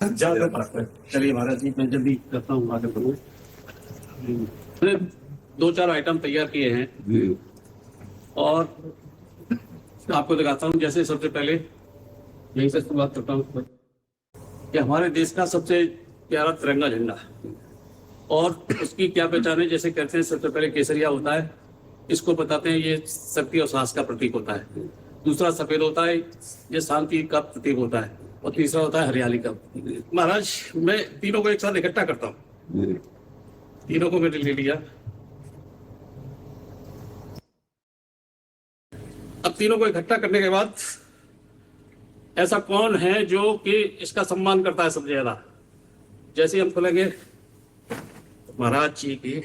चलिए महाराज जी, मैं जल्दी करता हूँ आगे बढ़ूँ। मैंने 2-4 आइटम तैयार किए हैं जी। और आपको दिखाता हूँ। जैसे सबसे पहले यहीं से शुरुआत करता हूँ कि हमारे देश का सबसे प्यारा तिरंगा झंडा और उसकी क्या पहचान है। जैसे कहते हैं सबसे पहले केसरिया होता है, इसको बताते हैं ये शक्ति और साहस का प्रतीक होता है। दूसरा सफेद होता है, ये शांति का प्रतीक होता है। और तीसरा होता है हरियाली का। महाराज, मैं तीनों को एक साथ इकट्ठा करता हूँ। तीनों को मैंने ले लिया। अब तीनों को इकट्ठा करने के बाद ऐसा कौन है जो कि इसका सम्मान करता है सबसे ज्यादा। जैसे ही हम खोलेंगे, महाराज जी की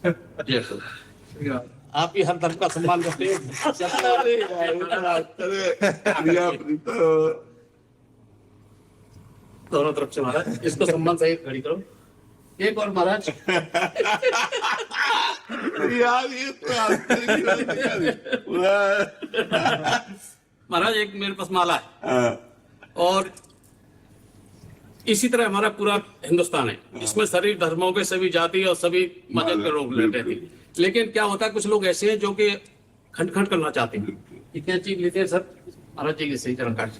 जय हो। आप ही हर धर्म का सम्मान करते हैं। दोनों तरफ से महाराज, इसको सम्मान सही खड़ी करो। एक और महाराज। यार ये तो महाराज, एक मेरे पास माला है और इसी तरह हमारा पूरा हिंदुस्तान है। इसमें सभी धर्मों के, सभी जाति और सभी मजहब के लोग रहते हैं। लेकिन क्या होता है, कुछ लोग ऐसे हैं जो कि खंड खंड करना चाहते हैं। कितने चीज लेते हैं सर? महाराज जी की सही तरह काट।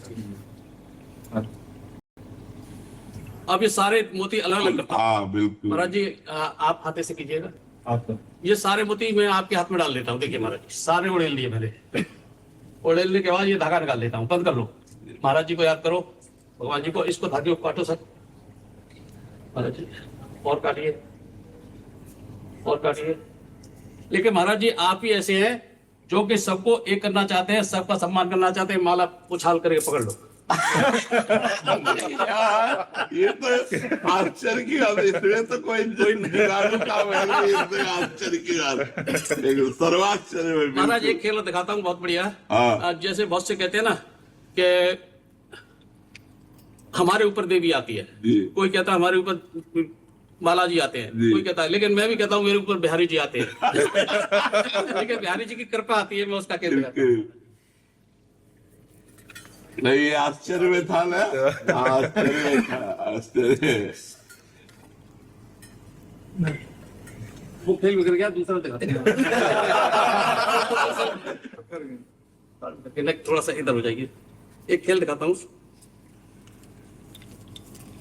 अब ये सारे मोती अलग अलग करता हूं। बिल्कुल महाराज जी, आप हाथे से कीजिएगा। आपका ये सारे मोती मैं आपके हाथ में डाल देता हूँ। देखिए महाराज जी, सारे उड़ेल लिए मैंने। उड़ेलने के बाद ये धागा निकाल लेता हूँ। बंद कर लो। महाराज जी को याद करो, भगवान जी को। इसको धागे को काटो सर। महाराज जी और काटिए, और काटिए। लेकिन महाराज जी, आप ही ऐसे हैं जो कि सबको एक करना चाहते हैं, सबका सम्मान करना चाहते हैं। माला उछाल करके पकड़ लो। ये तो आश्चर्य की बात है। इसमें तो कोई आश्चर्य की बात, सर्वाश्चर्य। महाराज, एक खेल दिखाता हूँ, बहुत बढ़िया। जैसे बहुत से कहते हैं ना कि हमारे ऊपर देवी आती है, कोई कहता है हमारे ऊपर बालाजी आते हैं, कोई कहता है। लेकिन मैं भी कहता हूँ मेरे ऊपर बिहारी जी आते हैं। लेकिन बिहारी जी की कृपा आती है, मैं उसका खेल दिखाता हूं। नहीं, आश्चर्य में था ना। आश्चर्य में था, आश्चर्य। वो खेल बिगड़ गया, दूसरा दिखाते हैं। थोड़ा सा इधर हो जाइए। एक खेल दिखाता हूँ।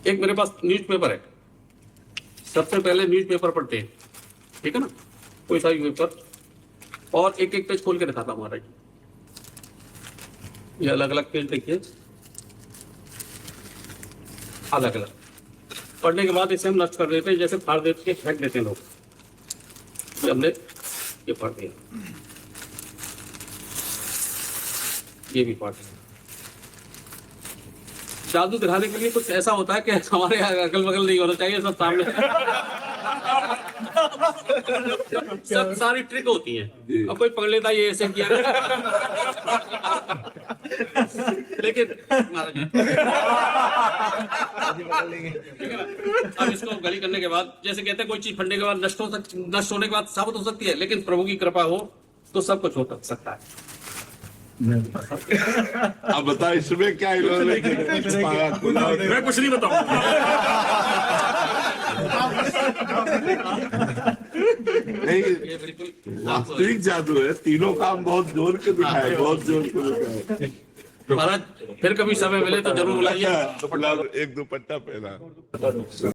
एक मेरे पास न्यूज़पेपर है। सबसे पहले न्यूज़पेपर पढ़ते हैं, ठीक है ना, कोई सा न्यूज़पेपर, और एक एक पेज खोल के दिखाता हूँ महाराज। ये अलग अलग पेज देखिए, अलग अलग। पढ़ने के बाद इसे हम नष्ट कर देते हैं, जैसे फाड़ देते के फेंक देते हैं लोग। तो हमने ये पढ़ दिया, ये भी पढ़ दिया। जादू दिखाने के लिए कुछ ऐसा होता है कि हमारे अगल बगल नहीं होना चाहिए, सब सामने। सब सारी ट्रिक होती है। अब कोई पकड़ लेता ये ऐसे किया। लेकिन अब इसको गली करने के बाद, जैसे कहते हैं कोई चीज फटने के बाद नष्ट होने के बाद साबित हो सकती है, लेकिन प्रभु की कृपा हो तो सब कुछ हो सकता है। अब बता, इसमें क्या इन्होंने मैं कुछ नहीं बताऊंगा। नहीं, वास्तविक जादू है। तीनों काम बहुत जोर के दिखाए, बहुत जोर के दिखाए। महाराज, फिर कभी समय मिले तो जरूर बुलाइए। एक दुपट्टा पहना।